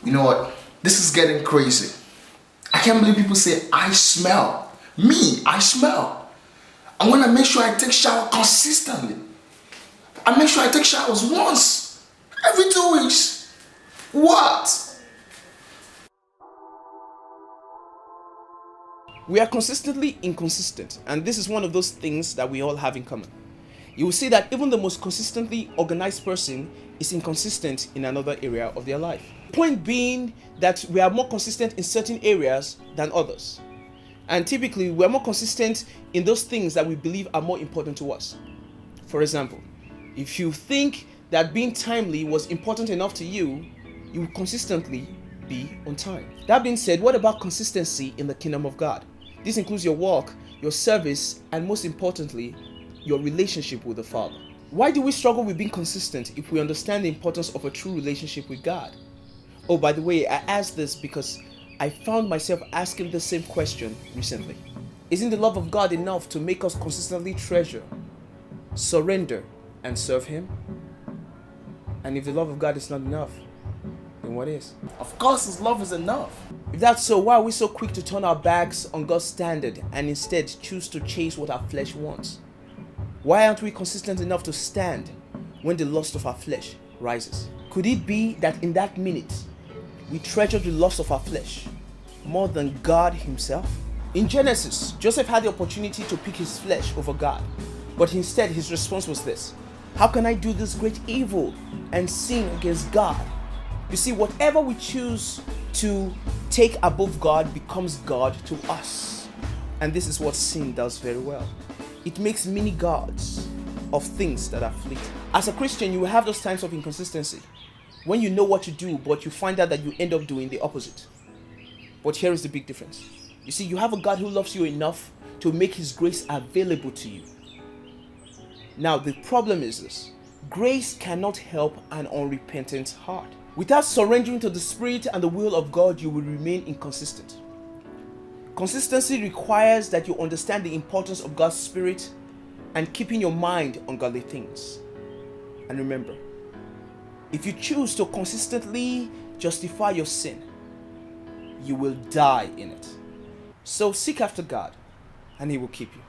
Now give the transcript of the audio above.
You know what? This is getting crazy. I can't believe people say, I smell. Me, I smell. I want to make sure I take shower consistently. I make sure I take showers once every 2 weeks. What? We are consistently inconsistent, and this is one of those things that we all have in common. You will see that even the most consistently organized person is inconsistent in another area of their life. Point being that we are more consistent in certain areas than others. And typically, we are more consistent in those things that we believe are more important to us. For example, if you think that being timely was important enough to you, you will consistently be on time. That being said, what about consistency in the kingdom of God? This includes your work, your service, and most importantly, your relationship with the Father. Why do we struggle with being consistent if we understand the importance of a true relationship with God? Oh, by the way, I asked this because I found myself asking the same question recently. Isn't the love of God enough to make us consistently treasure, surrender, and serve Him? And if the love of God is not enough, then what is? Of course, His love is enough. If that's so, why are we so quick to turn our backs on God's standard and instead choose to chase what our flesh wants? Why aren't we consistent enough to stand when the lust of our flesh rises? Could it be that in that minute, we treasure the lust of our flesh more than God Himself? In Genesis, Joseph had the opportunity to pick his flesh over God, but instead his response was this: how can I do this great evil and sin against God? You see, whatever we choose to take above God becomes God to us. And this is what sin does very well. It makes many gods of things that are fleeting. As a Christian, you will have those times of inconsistency when you know what to do, but you find out that you end up doing the opposite. But here is the big difference. You see, you have a God who loves you enough to make His grace available to you. Now, the problem is this: grace cannot help an unrepentant heart. Without surrendering to the Spirit and the will of God, you will remain inconsistent. Consistency requires that you understand the importance of God's Spirit and keeping your mind on godly things. And remember, if you choose to consistently justify your sin, you will die in it. So seek after God, and He will keep you.